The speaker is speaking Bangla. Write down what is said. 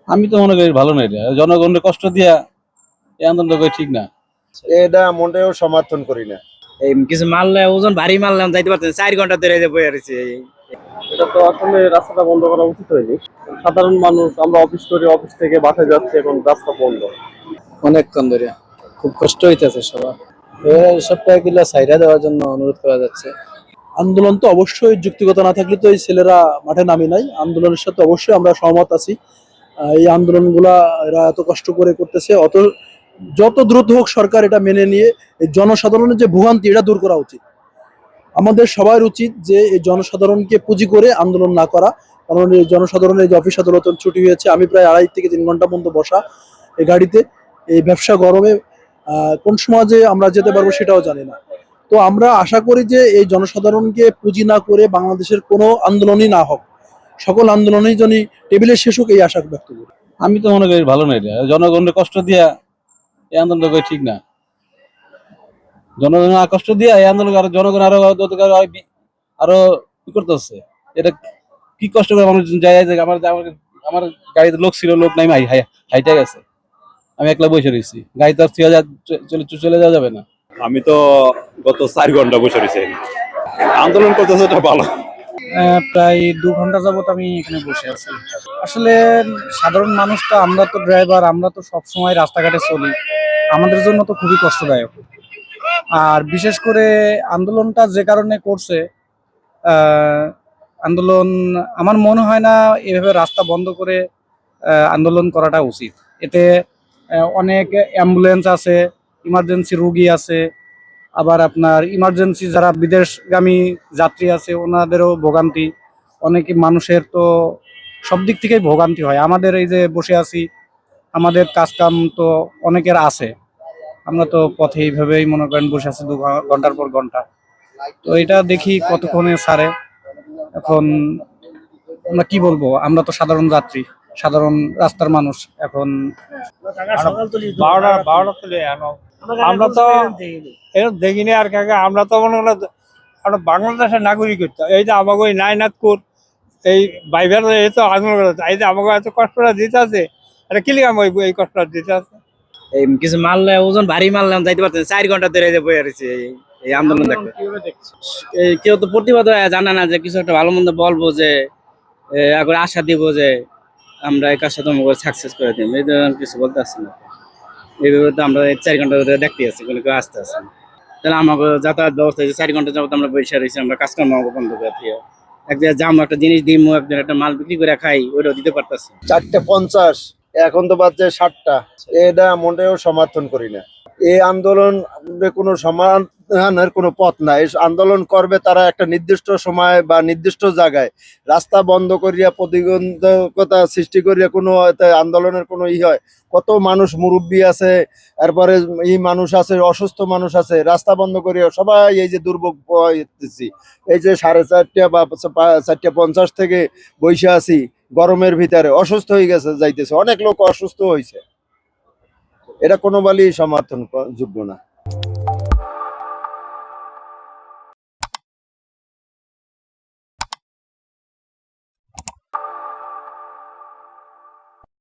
আমি তো মনে করি ভালো না, এটা জনগণের কষ্ট দিয়া এই আন্দোলনটা করা ঠিক না। এটা মোটেও সমর্থন করি না। এই কিছু মারলে ওজন ভারী মারলাম যাইতে পারতেন 4 ঘন্টা ধরে যে বয়ে রয়েছে। এটা তো আসলে রাস্তাটা বন্ধ করা উচিত হয়নি। সাধারণ মানুষ, আমরা অফিস করি, অফিস থেকে বাসায় যাচ্ছি, এখন রাস্তা বন্ধ। অনেকক্ষণ ধরে খুব কষ্ট হইতেছে সবার। সবটাই গুলা সাইরা দেওয়ার জন্য অনুরোধ করা যাচ্ছে। আন্দোলন তো অবশ্যই যুক্তিগত না থাকলে তো এই ছেলেরা মাঠে নামি নাই। আন্দোলনের সাথে অবশ্যই আমরা সহমত আছি। এই আন্দোলনগুলা এরা এত কষ্ট করে করতেছে, যত দ্রুত হোক সরকার এটা মেনে নিয়ে এই জনসাধারণের যে ভোগান্তি এটা দূর করা উচিত। আমাদের সবার উচিত যে এই জনসাধারণকে পুঁজি করে আন্দোলন না করা। কারণ এই জনসাধারণের যে অফিস আদালত ছুটি হয়েছে, আমি প্রায় 2.5 থেকে 3 ঘন্টা পর্যন্ত বসা এই গাড়িতে, এই ব্যবসা গরমে কোন সময় যে আমরা যেতে পারবো সেটাও জানি না। তো আমরা আশা করি যে এই জনসাধারণকে পুঁজি না করে বাংলাদেশের কোনো আন্দোলনই না হোক, সকল আন্দোলনই যেন টেবিলে শেষ হোক, এই আশা ব্যক্ত করি। আমি তো মনে করি ভালো না, এটা জনগণের কষ্ট দিয়া এই আন্দোলনটা করা ঠিক না। জনগণের কষ্ট দিয়া এই আন্দোলন জনগণ আরো আরো কি করতেছে, এটা কি কষ্ট করে মানুষ যায়। আমার আমার আমার গাড়িতে লোক ছিল, লোক নাই, হাইটা গেছে, আমি একলা বসে রয়েছি। গাড়ি তো আর চলে যাওয়া যাবে না। আমি তো গত 4 ঘন্টা বসে রয়েছি। আন্দোলন করতেছে, এটা ভালো। প্রায় 2 ঘন্টা যাবত আমি এখানে বসে আছি। আসলে সাধারণ মানুষটা, আমরা তো ড্রাইভার, আমরা তো সব সময় রাস্তাঘাটে চলি, আমাদের জন্য তো খুবই কষ্টদায়ক। আর বিশেষ করে আন্দোলনটা যে কারণে করছে, আন্দোলন আমার মনে হয় না এভাবে রাস্তা বন্ধ করে আন্দোলন করাটা উচিত। এতে অনেক অ্যাম্বুলেন্স আছে, ইমার্জেন্সি রোগী আছে, আবার আপনার ইমার্জেন্সি যারা বিদেশগামী যাত্রী আছে ওনাদেরও ভোগান্তি। অনেক মানুষের তো সব দিক থেকেই ভোগান্তি হয়। আমাদের এই যে বসে আছি, আমাদের কাজকাম তো অনেকের আছে, আমরা তো পথে এইভাবেই মনে করেন বসে আছি 2 ঘন্টার পর ঘন্টা। তো এটা দেখি কতক্ষণে ছাড়ে। এখন আমরা কি বলবো, আমরা তো সাধারণ যাত্রী, সাধারণ রাস্তার মানুষ। এখন 12টা চলে আমরা তো এরকম দেখিনি। আর কাকে আমরা তো মনে করি আমরা বাংলাদেশের নাগরিক হইতো। এই যে আমাকে ওই নাইনাথপুর এই বাইবেল এই তো আন্দোলন করতে, এই যে আমাকে এত কষ্টটা দিতে আছে, এটা কি লিখা এই কষ্টটা দিতে আছে। এই কিছু মারলে ওজন ভারী মারলাম যাইতে পারতেন 4 ঘন্টা ধরে যে বয়ে রয়েছে এই আন্দোলন দেখতে। এই কেউ তো প্রতিবাদ জানে না যে কিছু একটা ভালো মন্দ বলবো, যে আগে আশা দিব যে আমরা এই কাজটা তোমাকে সাকসেস করে দিব, এই ধরনের কিছু বলতে আসছি না। এইভাবে তো আমরা 4 ঘন্টা ধরে দেখতে আসছি, কোনো কেউ আসতে আসছে না। তাহলে আমাকে যাতায়াত ব্যবস্থা 4 ঘন্টা যাবত আমরা বসে রয়েছি, আমরা কাজকর্ম বন্ধ করে দিয়ে এক জায়গায় যাবো, একটা জিনিস দিব, একজন একটা মাল বিক্রি করে খাই, ওইটাও দিতে পারতেছি। 4:50, এখন তো বাজছে 7টা। এটা মোটেও সমর্থন করি না। এই আন্দোলন কোনো সমাধানের কোনো পথ নাই। আন্দোলন করবে তারা একটা নির্দিষ্ট সময় বা নির্দিষ্ট জায়গায়, রাস্তা বন্ধ করিয়া প্রতিবন্ধকতা সৃষ্টি করিয়া কোনো আন্দোলনের কোনো হয়। কত মানুষ মুরব্বী আছে, এরপরে মানুষ আছে, অসুস্থ মানুষ আছে, রাস্তা বন্ধ করিয়া সবাই এই যে দুর্ভোগ পাইতেছি। এই যে 4:30 বা 4:50 থেকে বসে আছি গরমের ভিতরে, অসুস্থ হয়ে গেছে, যাইতেছে, অনেক লোক অসুস্থ হয়েছে। এটা কোনো বলেই সমর্থন যোগ্য না।